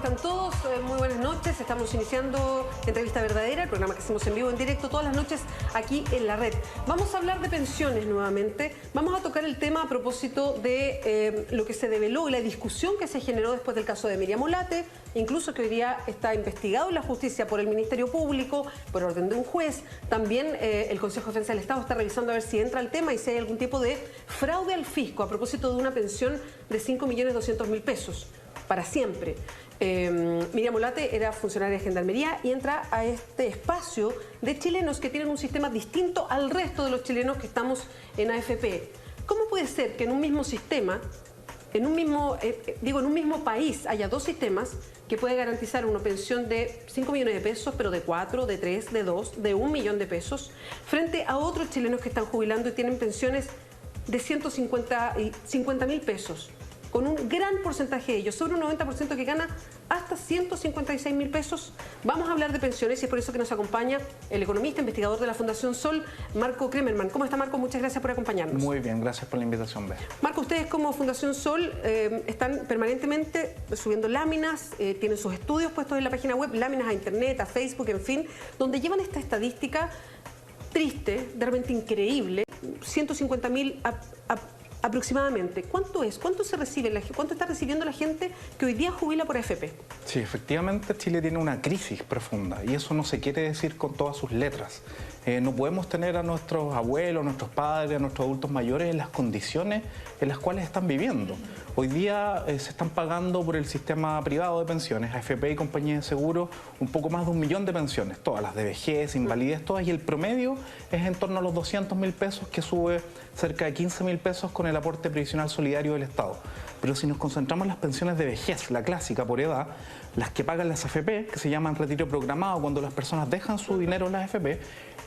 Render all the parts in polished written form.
están todos? Muy buenas noches. Estamos iniciando Entrevista Verdadera, el programa que hacemos en vivo, en directo, todas las noches aquí en la red. Vamos a hablar de pensiones nuevamente. Vamos a tocar el tema a propósito de lo que se develó y la discusión que se generó después del caso de Miriam Olate, incluso que hoy día está investigado en la justicia por el Ministerio Público, por orden de un juez. También el Consejo de Defensa del Estado está revisando a ver si entra el tema y si hay algún tipo de fraude al fisco a propósito de una pensión de 5.200.000 pesos para siempre. Miriam Olate era funcionaria de Gendarmería y entra a este espacio de chilenos que tienen un sistema distinto al resto de los chilenos que estamos en AFP. ¿Cómo puede ser que en un mismo sistema, en un mismo país, haya dos sistemas que puede garantizar una pensión de 5 millones de pesos, pero de 4, de 3, de 2, de 1 millón de pesos, frente a otros chilenos que están jubilando y tienen pensiones de 50.000 pesos? Con un gran porcentaje de ellos, sobre un 90% que gana hasta 156.000 pesos. Vamos a hablar de pensiones y es por eso que nos acompaña el economista, investigador de la Fundación Sol, Marco Kremerman. ¿Cómo está, Marco? Muchas gracias por acompañarnos. Muy bien, gracias por la invitación, Bea. Marco, ustedes como Fundación Sol están permanentemente subiendo láminas, tienen sus estudios puestos en la página web, láminas a internet, a Facebook, en fin, donde llevan esta estadística triste, de repente increíble, 150.000 aproximadamente. ¿Cuánto es? ¿Cuánto se recibe? ¿Cuánto está recibiendo la gente que hoy día jubila por AFP? Sí, efectivamente Chile tiene una crisis profunda y eso no se quiere decir con todas sus letras. No podemos tener a nuestros abuelos, a nuestros padres, a nuestros adultos mayores en las condiciones en las cuales están viviendo. Hoy día se están pagando por el sistema privado de pensiones, AFP y compañías de seguro, un poco más de 1 millón de pensiones, todas las de vejez, invalidez, todas, y el promedio es en torno a los 200.000 pesos, que sube cerca de 15.000 pesos con el aporte previsional solidario del Estado. Pero si nos concentramos en las pensiones de vejez, la clásica por edad, las que pagan las AFP, que se llaman retiro programado, cuando las personas dejan su dinero en las AFP,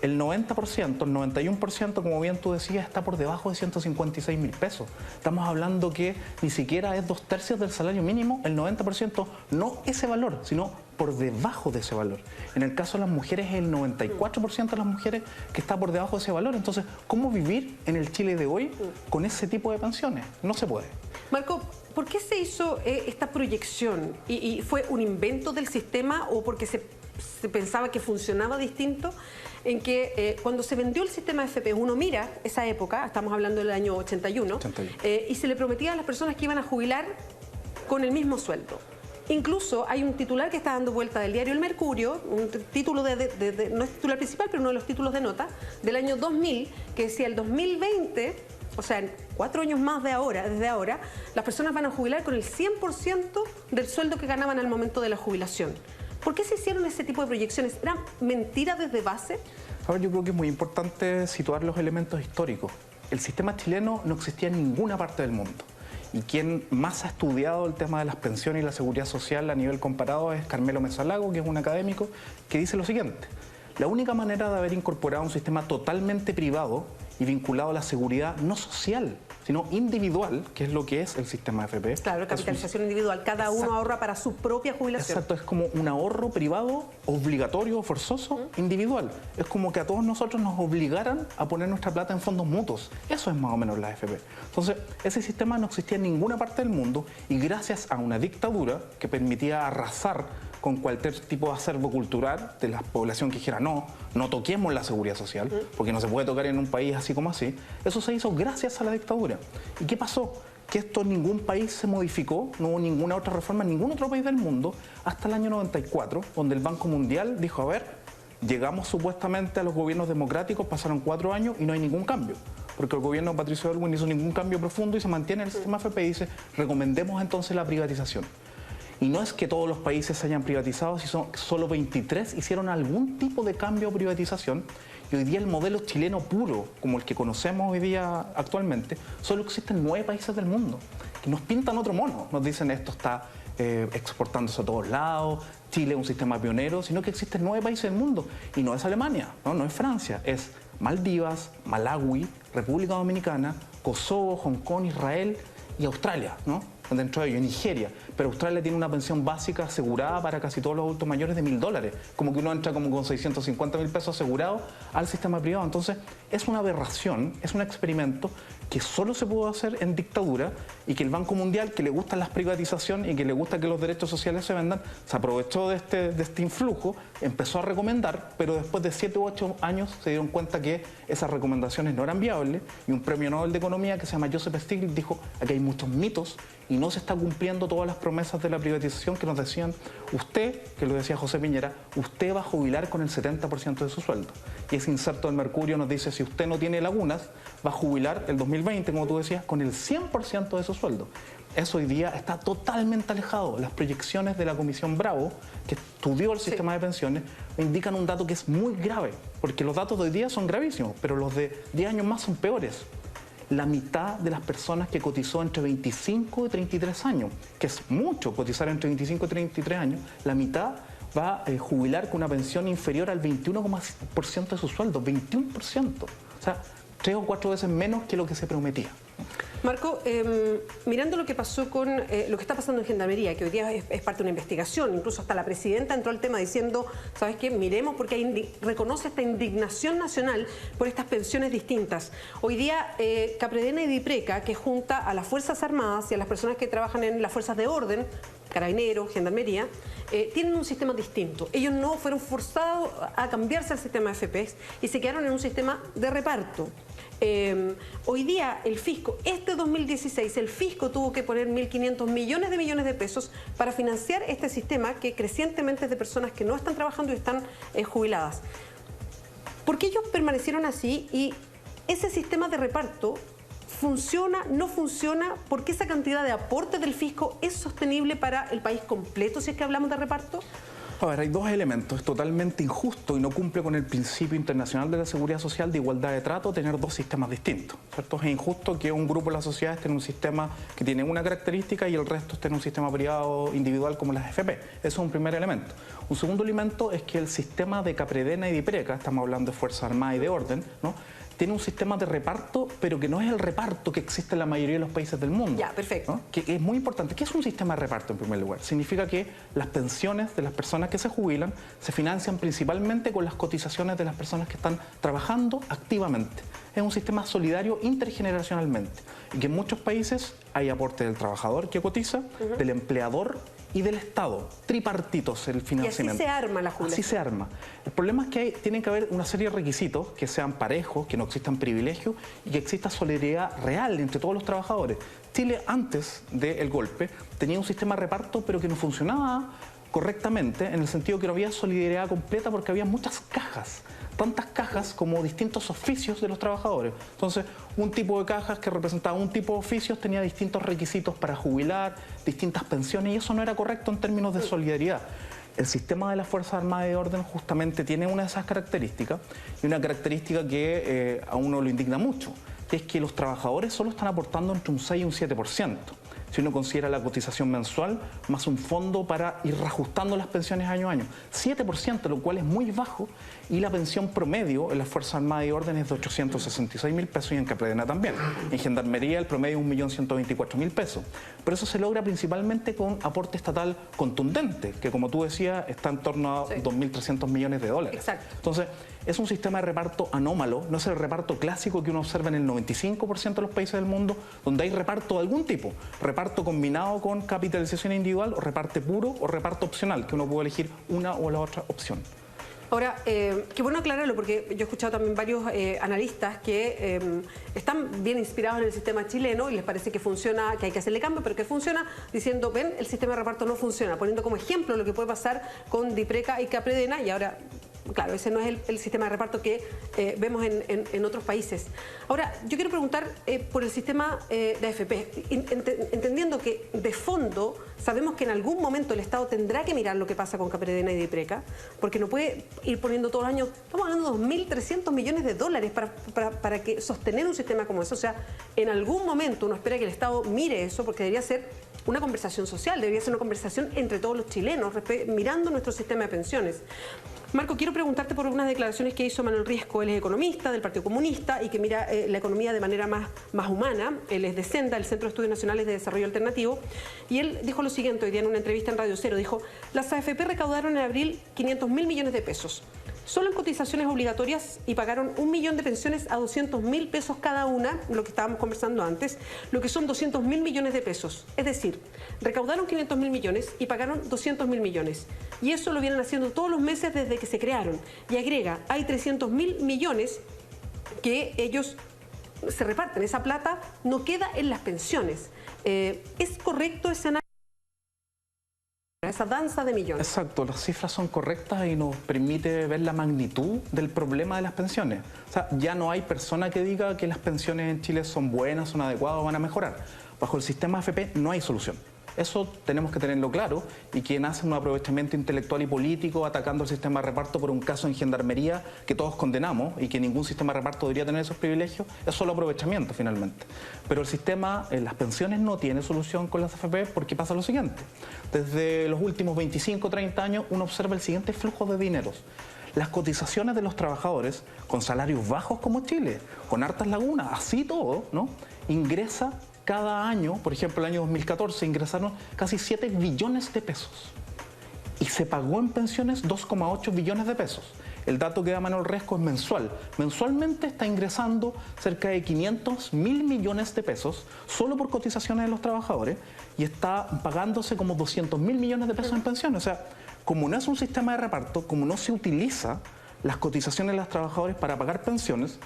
el 90%, el 91%, como bien tú decías, está por debajo de 156.000 pesos. Estamos hablando que ni siquiera es 2/3 del salario mínimo, el 90%, no ese valor, sino por debajo de ese valor. En el caso de las mujeres, el 94% de las mujeres que está por debajo de ese valor. Entonces, ¿cómo vivir en el Chile de hoy con ese tipo de pensiones? No se puede. Marco, ¿por qué se hizo esta proyección? ¿Y fue un invento del sistema o porque se pensaba que funcionaba distinto? En que cuando se vendió el sistema de AFP, uno mira esa época, estamos hablando del año 81, y se le prometía a las personas que iban a jubilar con el mismo sueldo. Incluso hay un titular que está dando vuelta del diario El Mercurio, un título no es titular principal, pero uno de los títulos de nota, del año 2000, que decía el 2020, o sea, en 4 años más desde ahora, las personas van a jubilar con el 100% del sueldo que ganaban al momento de la jubilación. ¿Por qué se hicieron ese tipo de proyecciones? ¿Era mentira desde base? Ahora, yo creo que es muy importante situar los elementos históricos. El sistema chileno no existía en ninguna parte del mundo. Y quien más ha estudiado el tema de las pensiones y la seguridad social a nivel comparado es Carmelo Mesalago, que es un académico, que dice lo siguiente: la única manera de haber incorporado un sistema totalmente privado y vinculado a la seguridad no social, sino individual, que es lo que es el sistema AFP. Claro, capitalización individual. Cada uno ahorra para su propia jubilación. Exacto, es como un ahorro privado, obligatorio, forzoso, individual. Es como que a todos nosotros nos obligaran a poner nuestra plata en fondos mutuos. Eso es más o menos la AFP. Entonces, ese sistema no existía en ninguna parte del mundo y gracias a una dictadura que permitía arrasar con cualquier tipo de acervo cultural de la población que dijera no toquemos la seguridad social, porque no se puede tocar en un país así como así. Eso se hizo gracias a la dictadura. ¿Y qué pasó? Que esto en ningún país se modificó, no hubo ninguna otra reforma en ningún otro país del mundo, hasta el año 94, donde el Banco Mundial dijo, a ver, llegamos supuestamente a los gobiernos democráticos, pasaron 4 años y no hay ningún cambio. Porque el gobierno de Patricio Aylwin no hizo ningún cambio profundo y se mantiene el sistema AFP y dice, recomendemos entonces la privatización. Y no es que todos los países se hayan privatizado, sino que solo 23 hicieron algún tipo de cambio o privatización. Y hoy día el modelo chileno puro, como el que conocemos hoy día actualmente, solo existen 9 países del mundo, que nos pintan otro mono. Nos dicen esto está exportándose a todos lados, Chile es un sistema pionero, sino que existen 9 países del mundo. Y no es Alemania, no es Francia, es Maldivas, Malawi, República Dominicana, Kosovo, Hong Kong, Israel y Australia, ¿no? Dentro de ello, Nigeria. Pero Australia tiene una pensión básica asegurada para casi todos los adultos mayores de $1.000. Como que uno entra como con 650.000 pesos asegurados al sistema privado. Entonces, es una aberración, es un experimento que solo se pudo hacer en dictadura y que el Banco Mundial, que le gustan las privatizaciones y que le gusta que los derechos sociales se vendan, se aprovechó de este influjo, empezó a recomendar, pero después de 7 u 8 años se dieron cuenta que esas recomendaciones no eran viables y un premio Nobel de Economía que se llama Joseph Stiglitz dijo: aquí hay muchos mitos y no se está cumpliendo todas las promesas de la privatización que nos decían. Usted, que lo decía José Piñera, usted va a jubilar con el 70% de su sueldo. Y ese inserto del Mercurio nos dice: si usted no tiene lagunas, va a jubilar el 2020, como tú decías, con el 100% de su sueldo. Eso hoy día está totalmente alejado. Las proyecciones de la Comisión Bravo, que estudió el sistema de pensiones, indican un dato que es muy grave, porque los datos de hoy día son gravísimos, pero los de 10 años más son peores. La mitad de las personas que cotizó entre 25 y 33 años, que es mucho cotizar entre 25 y 33 años, la mitad va a jubilar con una pensión inferior al 21% de su sueldo, 21%. O sea, 3 o 4 veces menos que lo que se prometía. Marco, mirando lo que pasó con lo que está pasando en Gendarmería, que hoy día es parte de una investigación, incluso hasta la presidenta entró al tema diciendo: ¿sabes qué? Miremos, porque reconoce esta indignación nacional por estas pensiones distintas. Hoy día Capredena y Dipreca, que junta a las Fuerzas Armadas y a las personas que trabajan en las fuerzas de orden, Carabineros, Gendarmería, tienen un sistema distinto. Ellos no fueron forzados a cambiarse al sistema de FPs y se quedaron en un sistema de reparto. Hoy día el fisco, este 2016, el fisco tuvo que poner 1.500 millones de pesos para financiar este sistema que crecientemente es de personas que no están trabajando y están jubiladas. ¿Por qué ellos permanecieron así? Y ese sistema de reparto ¿funciona? ¿No funciona? ¿Por qué esa cantidad de aporte del fisco es sostenible para el país completo si es que hablamos de reparto? A ver, hay dos elementos. Es totalmente injusto y no cumple con el principio internacional de la seguridad social de igualdad de trato tener dos sistemas distintos, ¿cierto? Es injusto que un grupo de la sociedad esté en un sistema que tiene una característica y el resto esté en un sistema privado individual como las FP. Eso es un primer elemento. Un segundo elemento es que el sistema de Capredena y Dipreca, estamos hablando de Fuerza Armada y de Orden, ¿no?, tiene un sistema de reparto, pero que no es el reparto que existe en la mayoría de los países del mundo. Ya, perfecto. ¿No? Que es muy importante. ¿Qué es un sistema de reparto en primer lugar? Significa que las pensiones de las personas que se jubilan se financian principalmente con las cotizaciones de las personas que están trabajando activamente. Es un sistema solidario intergeneracionalmente. Y que en muchos países hay aporte del trabajador que cotiza, del empleador y del Estado, tripartitos el financiamiento. Y así se arma la jubilación. Así se arma. El problema es que tienen que haber una serie de requisitos que sean parejos, que no existan privilegios y que exista solidaridad real entre todos los trabajadores. Chile, antes del golpe, tenía un sistema de reparto, pero que no funcionaba correctamente, en el sentido que no había solidaridad completa porque había muchas cajas. Tantas cajas como distintos oficios de los trabajadores. Entonces, un tipo de cajas que representaba un tipo de oficios tenía distintos requisitos para jubilar, distintas pensiones, y eso no era correcto en términos de solidaridad. El sistema de las Fuerzas Armadas y de Orden justamente tiene una de esas características, y una característica que a uno lo indigna mucho, que es que los trabajadores solo están aportando entre un 6 y un 7%. Si uno considera la cotización mensual más un fondo para ir reajustando las pensiones año a año. 7%, lo cual es muy bajo, y la pensión promedio en las Fuerzas Armadas y Orden es de 866.000 pesos y en Capredena también. En Gendarmería el promedio es 1.124.000 pesos. Pero eso se logra principalmente con aporte estatal contundente, que como tú decías está en torno a 2.300 millones de dólares. Exacto. Entonces, es un sistema de reparto anómalo, no es el reparto clásico que uno observa en el 95% de los países del mundo, donde hay reparto de algún tipo, reparto combinado con capitalización individual, o reparto puro o reparto opcional, que uno puede elegir una o la otra opción. Ahora, qué bueno aclararlo, porque yo he escuchado también varios analistas que están bien inspirados en el sistema chileno y les parece que funciona, que hay que hacerle cambio, pero que funciona, diciendo: ven, el sistema de reparto no funciona, poniendo como ejemplo lo que puede pasar con Dipreca y Capredena, y ahora, claro, ese no es el sistema de reparto que vemos en otros países. Ahora, yo quiero preguntar por el sistema de AFP, entendiendo que de fondo sabemos que en algún momento el Estado tendrá que mirar lo que pasa con Capredena y Dipreca, porque no puede ir poniendo todos los años, estamos hablando de 2.300 millones de dólares para que sostener un sistema como ese. O sea, en algún momento uno espera que el Estado mire eso, porque debería ser una conversación social, debería ser una conversación entre todos los chilenos, mirando nuestro sistema de pensiones. Marco, quiero preguntarte por unas declaraciones que hizo Manuel Riesco. Él es economista del Partido Comunista y que mira la economía de manera más humana. Él es de Senda, el Centro de Estudios Nacionales de Desarrollo Alternativo. Y él dijo lo siguiente hoy día en una entrevista en Radio Cero. Dijo: las AFP recaudaron en abril 500.000 millones de pesos. solo en cotizaciones obligatorias y pagaron 1 millón de pensiones a 200.000 pesos cada una, lo que estábamos conversando antes, lo que son 200.000 millones de pesos. Es decir, recaudaron 500.000 millones y pagaron 200.000 millones. Y eso lo vienen haciendo todos los meses desde que se crearon. Y agrega, hay 300.000 millones que ellos se reparten. Esa plata no queda en las pensiones. ¿Es correcto ese análisis? Esa danza de millones. Exacto, las cifras son correctas y nos permite ver la magnitud del problema de las pensiones. O sea, ya no hay persona que diga que las pensiones en Chile son buenas, son adecuadas o van a mejorar. Bajo el sistema AFP no hay solución. Eso tenemos que tenerlo claro, y quien hace un aprovechamiento intelectual y político atacando el sistema de reparto por un caso en gendarmería que todos condenamos y que ningún sistema de reparto debería tener esos privilegios, es solo aprovechamiento finalmente. Pero el sistema, las pensiones no tiene solución con las AFP porque pasa lo siguiente. Desde los últimos 25 o 30 años uno observa el siguiente flujo de dineros. Las cotizaciones de los trabajadores con salarios bajos como Chile, con hartas lagunas, así todo, ¿no? Ingresa cada año, por ejemplo, el año 2014 ingresaron casi 7 billones de pesos y se pagó en pensiones 2,8 billones de pesos. El dato que da Manuel Resco es mensual. Mensualmente está ingresando cerca de 500.000 millones de pesos solo por cotizaciones de los trabajadores y está pagándose como 200.000 millones de pesos en pensiones. O sea, como no es un sistema de reparto, como no se utiliza las cotizaciones de los trabajadores para pagar pensiones,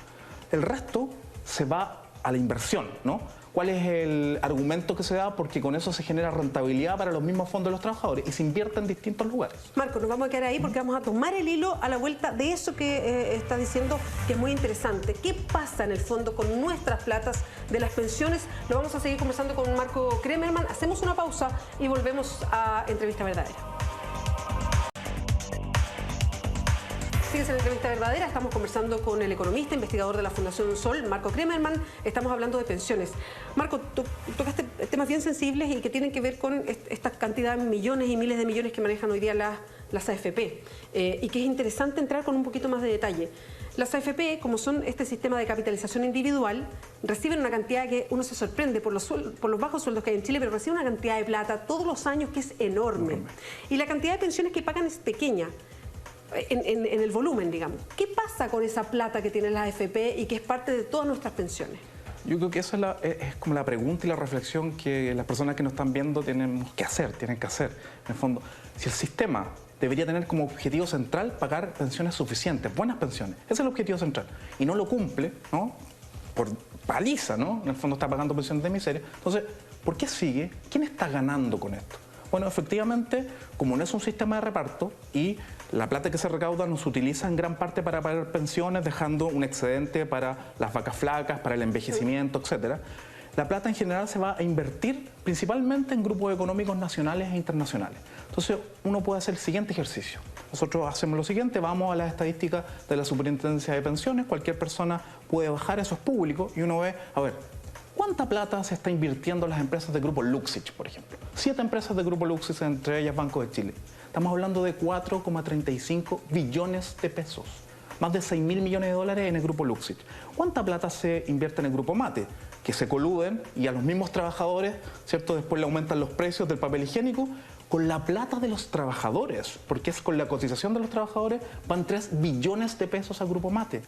el resto se va a la inversión, ¿no? ¿Cuál es el argumento que se da? Porque con eso se genera rentabilidad para los mismos fondos de los trabajadores y se invierte en distintos lugares. Marco, nos vamos a quedar ahí porque vamos a tomar el hilo a la vuelta de eso que está diciendo, que es muy interesante. ¿Qué pasa en el fondo con nuestras platas de las pensiones? Lo vamos a seguir conversando con Marco Kremerman. Hacemos una pausa y volvemos a Entrevista Verdadera. Sigues en Entrevista Verdadera, estamos conversando con el economista, investigador de la Fundación Sol, Marco Kremerman. Estamos hablando de pensiones. Marco, tocaste temas bien sensibles y que tienen que ver con esta cantidad de millones y miles de millones que manejan hoy día las AFP. Y que es interesante entrar con un poquito más de detalle. Las AFP, como son este sistema de capitalización individual, reciben una cantidad que uno se sorprende por los bajos sueldos que hay en Chile, pero reciben una cantidad de plata todos los años que es enorme. Y la cantidad de pensiones que pagan es pequeña. En el volumen, digamos. ¿Qué pasa con esa plata que tienen las AFP y que es parte de todas nuestras pensiones? Yo creo que eso es como la pregunta y la reflexión que las personas que nos están viendo tienen que hacer. En el fondo, si el sistema debería tener como objetivo central pagar pensiones suficientes, buenas pensiones, ese es el objetivo central, y no lo cumple, ¿no? Por paliza, ¿no? En el fondo está pagando pensiones de miseria. Entonces, ¿por qué sigue? ¿Quién está ganando con esto? Bueno, efectivamente, como no es un sistema de reparto y la plata que se recauda no se utiliza en gran parte para pagar pensiones, dejando un excedente para las vacas flacas, para el envejecimiento, etcétera, la plata en general se va a invertir principalmente en grupos económicos nacionales e internacionales. Entonces, uno puede hacer el siguiente ejercicio. Nosotros hacemos lo siguiente, vamos a las estadísticas de la Superintendencia de Pensiones, cualquier persona puede bajar, eso es público, y uno ve, a ver, ¿cuánta plata se está invirtiendo en las empresas de Grupo Luxich, por ejemplo? 7 empresas de Grupo Luxich, entre ellas Banco de Chile. Estamos hablando de 4,35 billones de pesos. Más de 6.000 millones de dólares en el Grupo Luxich. ¿Cuánta plata se invierte en el Grupo Mate? Que se coluden y a los mismos trabajadores, ¿cierto? Después le aumentan los precios del papel higiénico con la plata de los trabajadores, porque es con la cotización de los trabajadores, van 3 billones de pesos al Grupo Mate.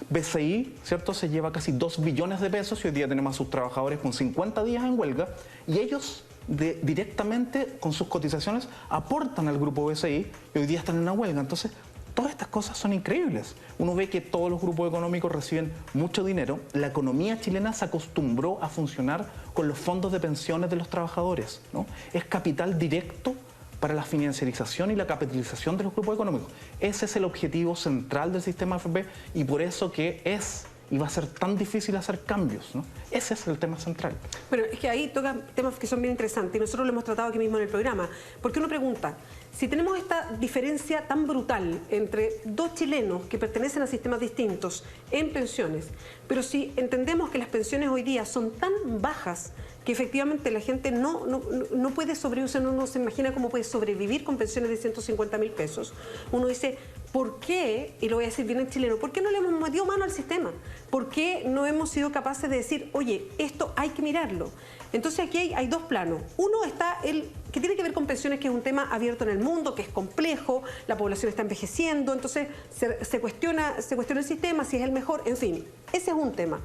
BCI, ¿cierto?, se lleva casi 2 billones de pesos y hoy día tenemos a sus trabajadores con 50 días en huelga y ellos directamente con sus cotizaciones aportan al Grupo BCI y hoy día están en una huelga. Entonces, todas estas cosas son increíbles. Uno ve que todos los grupos económicos reciben mucho dinero. La economía chilena se acostumbró a funcionar con los fondos de pensiones de los trabajadores, ¿no? Es capital directo para la financiarización y la capitalización de los grupos económicos. Ese es el objetivo central del sistema AFP y por eso que es y va a ser tan difícil hacer cambios, ¿no? Ese es el tema central. Bueno, es que ahí toca temas que son bien interesantes y nosotros lo hemos tratado aquí mismo en el programa. Porque uno pregunta, si tenemos esta diferencia tan brutal entre dos chilenos que pertenecen a sistemas distintos en pensiones, pero si entendemos que las pensiones hoy día son tan bajas que efectivamente la gente no puede sobrevivir, o sea, uno no se imagina cómo puede sobrevivir con pensiones de 150.000 pesos, uno dice, ¿por qué, y lo voy a decir bien en chileno, por qué no le hemos metido mano al sistema? ¿Por qué no hemos sido capaces de decir, oye, esto hay que mirarlo? Entonces aquí hay dos planos. Uno está el que tiene que ver con pensiones, que es un tema abierto en el mundo, que es complejo, la población está envejeciendo, entonces se cuestiona el sistema, si es el mejor, en fin, ese es un tema.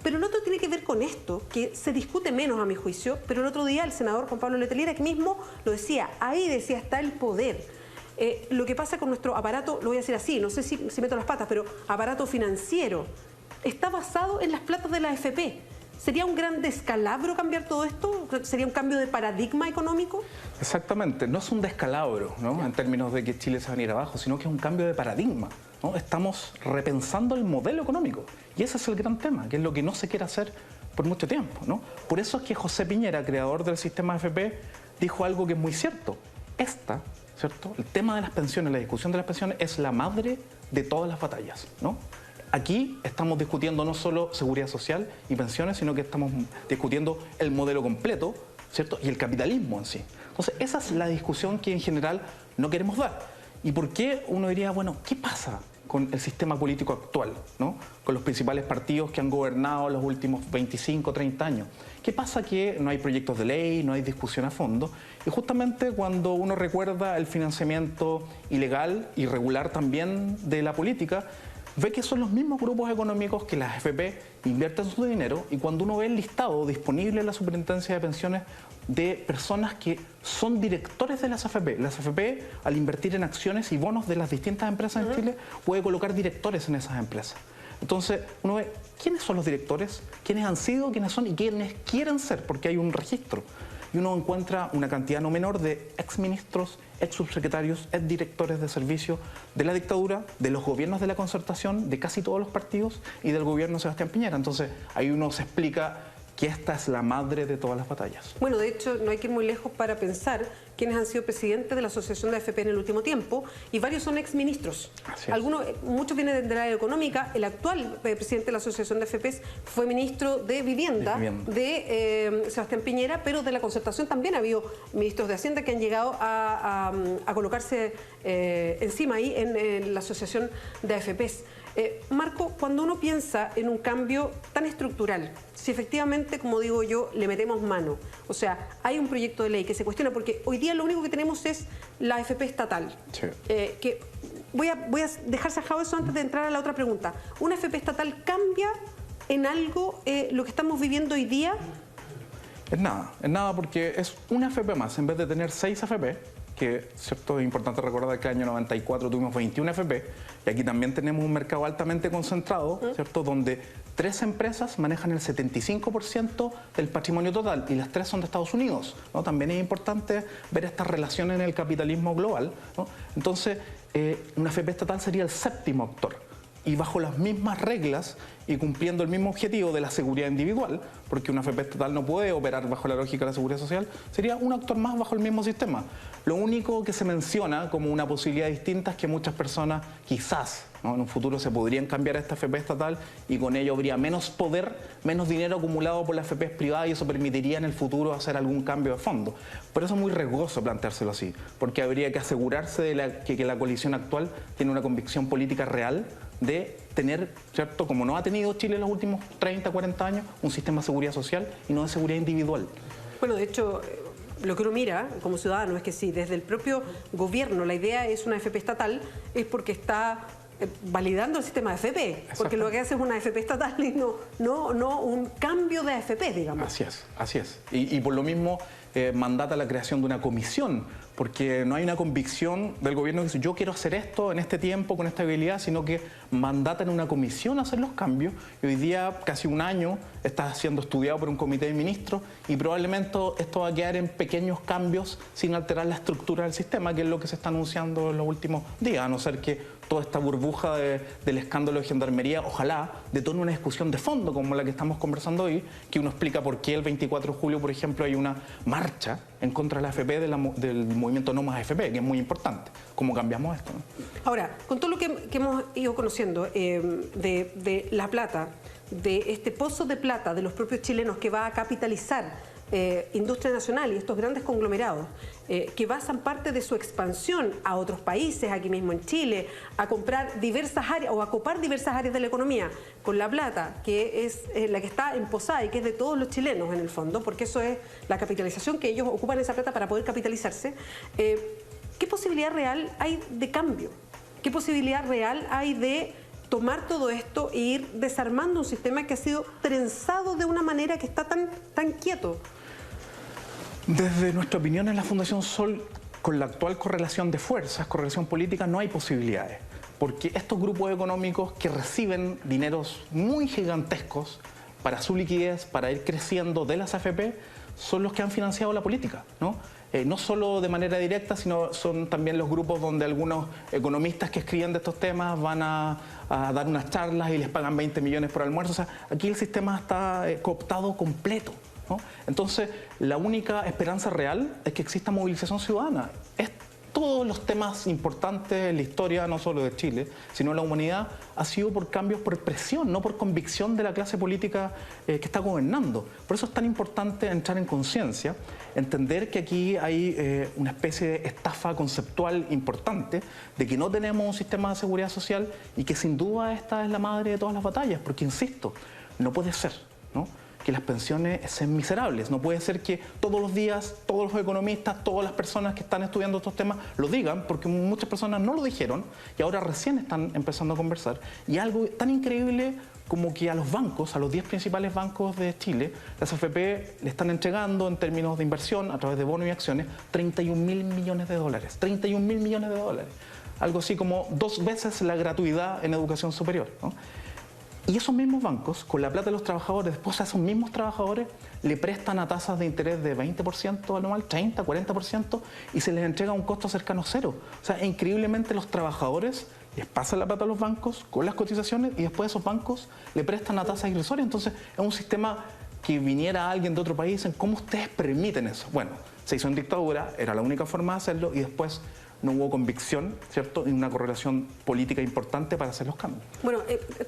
Pero el otro tiene que ver con esto, que se discute menos a mi juicio, pero el otro día el senador Juan Pablo Letelier aquí mismo lo decía, ahí decía está el poder. Lo que pasa con nuestro aparato, lo voy a decir así, no sé si meto las patas, pero aparato financiero, está basado en las platas de la AFP. ¿Sería un gran descalabro cambiar todo esto? ¿Sería un cambio de paradigma económico? Exactamente, no es un descalabro, ¿no? En términos de que Chile se va a venir abajo, sino que es un cambio de paradigma, ¿no? Estamos repensando el modelo económico y ese es el gran tema, que es lo que no se quiere hacer por mucho tiempo, ¿no? Por eso es que José Piñera, creador del sistema AFP, dijo algo que es muy cierto. ¿Cierto? El tema de las pensiones, la discusión de las pensiones es la madre de todas las batallas, ¿no? Aquí estamos discutiendo no solo seguridad social y pensiones, sino que estamos discutiendo el modelo completo, ¿cierto? Y el capitalismo en sí. Entonces, esa es la discusión que en general no queremos dar. ¿Y por qué uno diría, bueno, qué pasa con el sistema político actual, ¿no? Con los principales partidos que han gobernado los últimos 25, 30 años? ¿Qué pasa? Que no hay proyectos de ley, no hay discusión a fondo. Y justamente cuando uno recuerda el financiamiento ilegal, irregular también de la política, ve que son los mismos grupos económicos que las AFP invierten su dinero, y cuando uno ve el listado disponible en la Superintendencia de Pensiones de personas que son directores de las AFP, al invertir en acciones y bonos de las distintas empresas en Chile, puede colocar directores en esas empresas. Entonces uno ve quiénes son los directores, quiénes han sido, quiénes son y quiénes quieren ser, porque hay un registro. Y uno encuentra una cantidad no menor de exministros, exsubsecretarios, exdirectores de servicios de la dictadura, de los gobiernos de la concertación, de casi todos los partidos y del gobierno de Sebastián Piñera. Entonces ahí uno se explica que esta es la madre de todas las batallas. Bueno, de hecho, no hay que ir muy lejos para pensar quiénes han sido presidentes de la Asociación de AFP en el último tiempo, y varios son exministros. Muchos vienen de la área económica. El actual presidente de la Asociación de AFP fue ministro de Vivienda, de Sebastián Piñera, pero de la concertación también ha habido ministros de Hacienda que han llegado a colocarse encima ahí en la Asociación de AFPs. Marco, cuando uno piensa en un cambio tan estructural, si efectivamente, como digo yo, le metemos mano, o sea, hay un proyecto de ley que se cuestiona, porque hoy día lo único que tenemos es la AFP estatal. Sí. Voy a dejar sajado eso antes de entrar a la otra pregunta. ¿Una AFP estatal cambia en algo lo que estamos viviendo hoy día? En nada, porque es una AFP más. En vez de tener 6 AFP, que cierto, es importante recordar que el año 94 tuvimos 21 AFP, y aquí también tenemos un mercado altamente concentrado, ¿cierto? Donde 3 empresas manejan el 75% del patrimonio total, y las 3 son de Estados Unidos, ¿no? También es importante ver estas relaciones en el capitalismo global, ¿no? Entonces, una AFP estatal sería el 7º actor, y bajo las mismas reglas y cumpliendo el mismo objetivo de la seguridad individual, porque una AFP estatal no puede operar bajo la lógica de la seguridad social, sería un actor más bajo el mismo sistema. Lo único que se menciona como una posibilidad distinta es que muchas personas quizás, ¿no?, en un futuro se podrían cambiar a esta AFP estatal, y con ello habría menos poder, menos dinero acumulado por las AFPs privadas, y eso permitiría en el futuro hacer algún cambio de fondo. Pero eso es muy riesgoso planteárselo así, porque habría que asegurarse de que la coalición actual tiene una convicción política real de tener, ¿cierto?, como no ha tenido Chile en los últimos 30, 40 años, un sistema de seguridad social y no de seguridad individual. Bueno, de hecho, lo que uno mira como ciudadano es que si desde el propio gobierno la idea es una AFP estatal, es porque está validando el sistema de AFP, porque lo que hace es una AFP estatal y no un cambio de AFP, digamos. Así es. Y por lo mismo mandata la creación de una comisión, porque no hay una convicción del gobierno que dice yo quiero hacer esto en este tiempo, con esta habilidad, sino que mandata en una comisión hacer los cambios, y hoy día, casi un año, está siendo estudiado por un comité de ministros, y probablemente esto va a quedar en pequeños cambios sin alterar la estructura del sistema, que es lo que se está anunciando en los últimos días, a no ser que toda esta burbuja del escándalo de gendarmería, ojalá, detone una discusión de fondo como la que estamos conversando hoy, que uno explica por qué el 24 de julio, por ejemplo, hay una marcha en contra de la AFP del movimiento No Más AFP, que es muy importante. ¿Cómo cambiamos esto, no? Ahora, con todo lo que hemos ido conociendo de La Plata, de este pozo de plata de los propios chilenos que va a capitalizar industria nacional y estos grandes conglomerados que basan parte de su expansión a otros países, aquí mismo en Chile, a comprar diversas áreas o a copar diversas áreas de la economía con la plata, que es la que está emposada y que es de todos los chilenos en el fondo, porque eso es la capitalización que ellos ocupan esa plata para poder capitalizarse. ¿Qué posibilidad real hay de cambio? ¿Qué posibilidad real hay de tomar todo esto e ir desarmando un sistema que ha sido trenzado de una manera que está tan quieto? Desde nuestra opinión en la Fundación Sol, con la actual correlación de fuerzas, correlación política, no hay posibilidades. Porque estos grupos económicos que reciben dineros muy gigantescos para su liquidez, para ir creciendo de las AFP, son los que han financiado la política, ¿no? No solo de manera directa, sino son también los grupos donde algunos economistas que escriben de estos temas van a dar unas charlas y les pagan 20 millones por almuerzo. O sea, aquí el sistema está cooptado completo, ¿no? Entonces, la única esperanza real es que exista movilización ciudadana. Todos los temas importantes en la historia, no solo de Chile, sino de la humanidad, ha sido por cambios, por presión, no por convicción de la clase política que está gobernando. Por eso es tan importante entrar en conciencia, entender que aquí hay una especie de estafa conceptual importante, de que no tenemos un sistema de seguridad social y que sin duda esta es la madre de todas las batallas, porque insisto, no puede ser, ¿no?, que las pensiones sean miserables. No puede ser que todos los días, todos los economistas, todas las personas que están estudiando estos temas lo digan, porque muchas personas no lo dijeron y ahora recién están empezando a conversar. Y algo tan increíble como que a los bancos, a los 10 principales bancos de Chile, las AFP le están entregando en términos de inversión a través de bonos y acciones 31.000 millones de dólares. 31.000 millones de dólares. Algo así como 2 veces la gratuidad en educación superior, ¿no? Y esos mismos bancos, con la plata de los trabajadores, después a esos mismos trabajadores le prestan a tasas de interés de 20% anual, 30%, 40%, y se les entrega un costo cercano a cero. O sea, increíblemente los trabajadores les pasan la plata a los bancos con las cotizaciones y después esos bancos le prestan a tasas irrisorias. Entonces, es un sistema que viniera alguien de otro país y dicen, ¿cómo ustedes permiten eso? Bueno, se hizo en dictadura, era la única forma de hacerlo, y después no hubo convicción, ¿cierto?, y una correlación política importante para hacer los cambios. Bueno,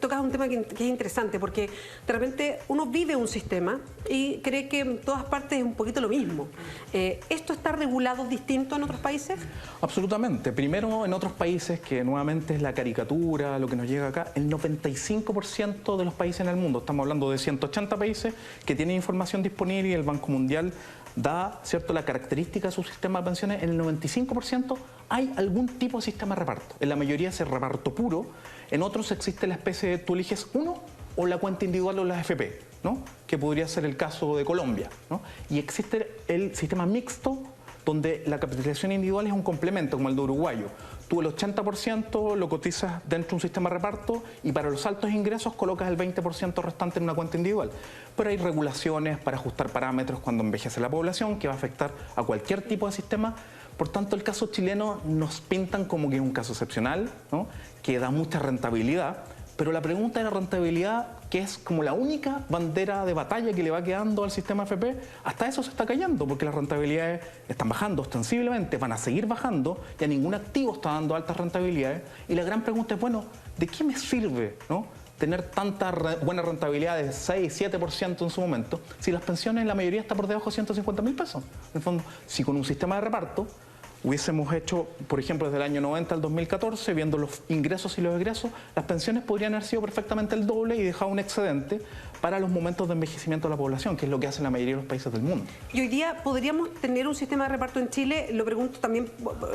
tocas un tema que es interesante, porque de repente uno vive un sistema y cree que en todas partes es un poquito lo mismo. ¿Esto está regulado distinto en otros países? Absolutamente. Primero, en otros países, que nuevamente es la caricatura, lo que nos llega acá, el 95% de los países en el mundo, estamos hablando de 180 países que tienen información disponible y el Banco Mundial da, ¿cierto?, la característica de su sistema de pensiones. En el 95% hay algún tipo de sistema de reparto. En la mayoría es el reparto puro, en otros existe la especie de tú eliges uno o la cuenta individual o las AFP, ¿no?, que podría ser el caso de Colombia, ¿no? Y existe el sistema mixto, donde la capitalización individual es un complemento, como el de uruguayo. Tú el 80% lo cotizas dentro de un sistema de reparto y para los altos ingresos colocas el 20% restante en una cuenta individual. Pero hay regulaciones para ajustar parámetros cuando envejece la población, que va a afectar a cualquier tipo de sistema. Por tanto, el caso chileno nos pintan como que es un caso excepcional, ¿no?, que da mucha rentabilidad. Pero la pregunta de la rentabilidad, que es como la única bandera de batalla que le va quedando al sistema AFP, hasta eso se está cayendo, porque las rentabilidades están bajando ostensiblemente, van a seguir bajando, ya ningún activo está dando altas rentabilidades. Y la gran pregunta es, bueno, ¿de qué me sirve, ¿no?, tener tanta buena rentabilidad de 6, 7% en su momento, si las pensiones, la mayoría está por debajo de 150.000 pesos? En el fondo, si con un sistema de reparto hubiésemos hecho, por ejemplo, desde el año 90 al 2014, viendo los ingresos y los egresos, las pensiones podrían haber sido perfectamente el doble y dejado un excedente para los momentos de envejecimiento de la población, que es lo que hacen la mayoría de los países del mundo. Y hoy día, ¿podríamos tener un sistema de reparto en Chile? Lo pregunto también,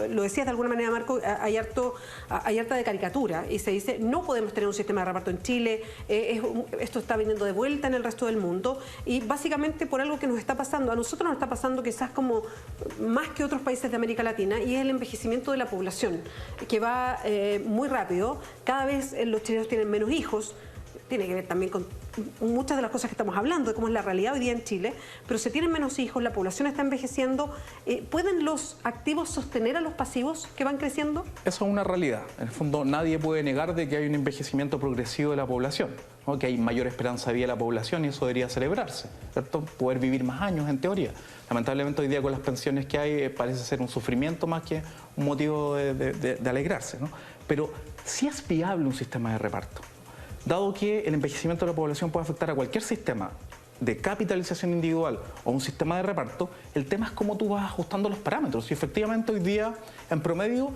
lo decías de alguna manera, Marco, hay harta de caricatura y se dice, no podemos tener un sistema de reparto en Chile, esto está viniendo de vuelta en el resto del mundo, y básicamente por algo que nos está pasando, a nosotros nos está pasando quizás como más que otros países de América Latina, y es el envejecimiento de la población, que va muy rápido. Cada vez los chilenos tienen menos hijos. Tiene que ver también con muchas de las cosas que estamos hablando, de cómo es la realidad hoy día en Chile, pero se tienen menos hijos, la población está envejeciendo. ¿Pueden los activos sostener a los pasivos que van creciendo? Eso es una realidad. En el fondo, nadie puede negar de que hay un envejecimiento progresivo de la población, ¿no?, que hay mayor esperanza de vida de la población y eso debería celebrarse, ¿cierto?, poder vivir más años en teoría. Lamentablemente hoy día con las pensiones que hay parece ser un sufrimiento más que un motivo de alegrarse, ¿no? Pero sí es viable un sistema de reparto. Dado que el envejecimiento de la población puede afectar a cualquier sistema, de capitalización individual o un sistema de reparto, el tema es cómo tú vas ajustando los parámetros. Y efectivamente hoy día, en promedio,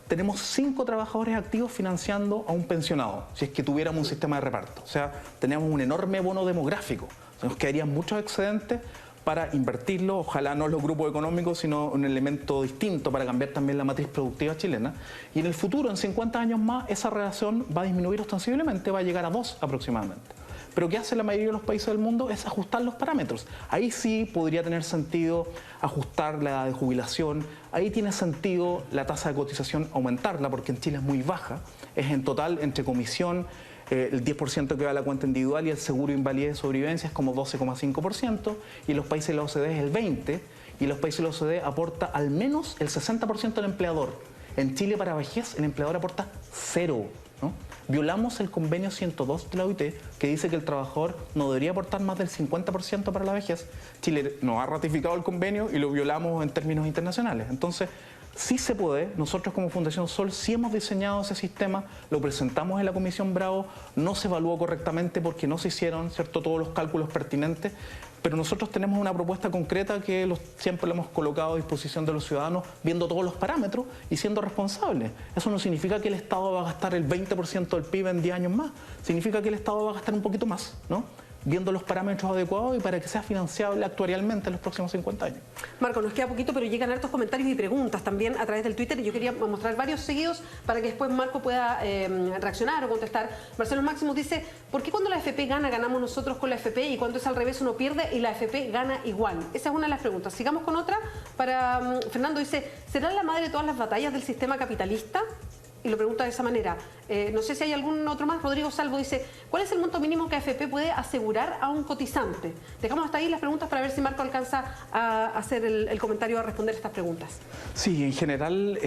tenemos 5 trabajadores activos financiando a un pensionado, si es que tuviéramos un sistema de reparto. O sea, tenemos un enorme bono demográfico. O sea, nos quedarían muchos excedentes para invertirlo, ojalá no en los grupos económicos, sino un elemento distinto para cambiar también la matriz productiva chilena. Y en el futuro, en 50 años más, esa relación va a disminuir ostensiblemente, va a llegar a 2 aproximadamente. Pero ¿qué hace la mayoría de los países del mundo? Es ajustar los parámetros. Ahí sí podría tener sentido ajustar la edad de jubilación, ahí tiene sentido la tasa de cotización aumentarla, porque en Chile es muy baja, es en total entre comisión, el 10% que va a la cuenta individual y el seguro de invalidez de sobrevivencia es como 12,5%, y en los países de la OCDE es el 20%, y en los países de la OCDE aporta al menos el 60% del empleador. En Chile para vejez el empleador aporta 0%, ¿no? Violamos el convenio 102 de la OIT, que dice que el trabajador no debería aportar más del 50% para la vejez. Chile no ha ratificado el convenio y lo violamos en términos internacionales. Entonces, sí se puede. Nosotros como Fundación Sol sí hemos diseñado ese sistema, lo presentamos en la Comisión Bravo, no se evaluó correctamente porque no se hicieron, ¿cierto?, todos los cálculos pertinentes, pero nosotros tenemos una propuesta concreta que siempre lo hemos colocado a disposición de los ciudadanos, viendo todos los parámetros y siendo responsables. Eso no significa que el Estado va a gastar el 20% del PIB en 10 años más, significa que el Estado va a gastar un poquito más, ¿no?, viendo los parámetros adecuados y para que sea financiable actuarialmente en los próximos 50 años. Marco, nos queda poquito, pero llegan hartos comentarios y preguntas también a través del Twitter y yo quería mostrar varios seguidos para que después Marco pueda reaccionar o contestar. Marcelo Máximo dice, ¿por qué cuando la AFP gana ganamos nosotros con la AFP y cuando es al revés uno pierde y la AFP gana igual? Esa es una de las preguntas. Sigamos con otra. Para Fernando dice, ¿será la madre de todas las batallas del sistema capitalista? Y lo pregunta de esa manera. No sé si hay algún otro más. Rodrigo Salvo dice, ¿cuál es el monto mínimo que AFP puede asegurar a un cotizante? Dejamos hasta ahí las preguntas para ver si Marco alcanza a hacer el comentario, a responder estas preguntas. Sí, en general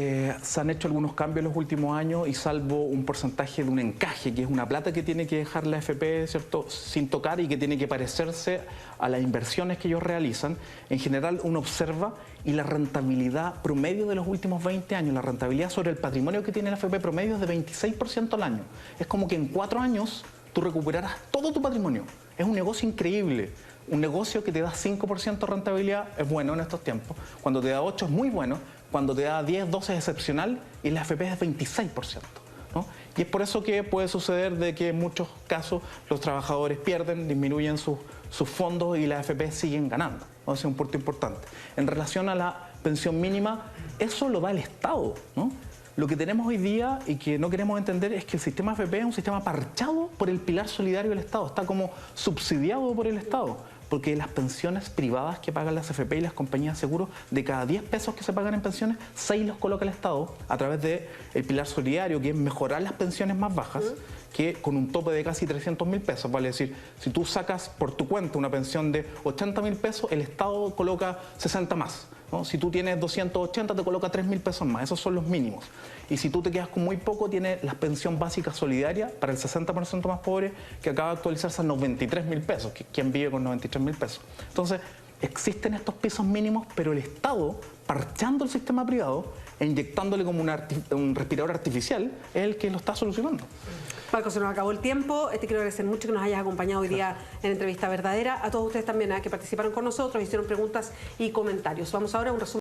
se han hecho algunos cambios en los últimos años y salvo un porcentaje de un encaje, que es una plata que tiene que dejar la AFP, ¿cierto?, sin tocar y que tiene que parecerse a las inversiones que ellos realizan, en general uno observa y la rentabilidad promedio de los últimos 20 años, la rentabilidad sobre el patrimonio que tiene la AFP promedio es de 26% al año. Es como que en 4 años tú recuperaras todo tu patrimonio. Es un negocio increíble. Un negocio que te da 5% de rentabilidad es bueno en estos tiempos. Cuando te da 8 es muy bueno. Cuando te da 10, 12 es excepcional y la AFP es de 26%. ¿No? Y es por eso que puede suceder de que en muchos casos los trabajadores pierden, disminuyen sus fondos y las AFP siguen ganando. Ese es un punto importante. En relación a la pensión mínima, eso lo da el Estado, ¿no? Lo que tenemos hoy día y que no queremos entender es que el sistema AFP es un sistema parchado por el pilar solidario del Estado, está como subsidiado por el Estado, porque las pensiones privadas que pagan las AFP y las compañías de seguros, de cada 10 pesos que se pagan en pensiones, 6 los coloca el Estado a través del pilar solidario, que es mejorar las pensiones más bajas, que con un tope de casi 300.000 pesos, vale decir, si tú sacas por tu cuenta una pensión de 80.000 pesos, el Estado coloca 60 más. ¿No? Si tú tienes 280, te coloca 3.000 pesos más, esos son los mínimos. Y si tú te quedas con muy poco, tienes la pensión básica solidaria para el 60% más pobre, que acaba de actualizarse a 93.000 pesos. ¿Quién vive con 93.000 pesos? Entonces, existen estos pisos mínimos, pero el Estado, parchando el sistema privado, e inyectándole como un respirador artificial, es el que lo está solucionando. Marco, se nos acabó el tiempo. Te quiero agradecer mucho que nos hayas acompañado hoy día en Entrevista Verdadera. A todos ustedes también que participaron con nosotros, hicieron preguntas y comentarios. Vamos ahora a un resumen.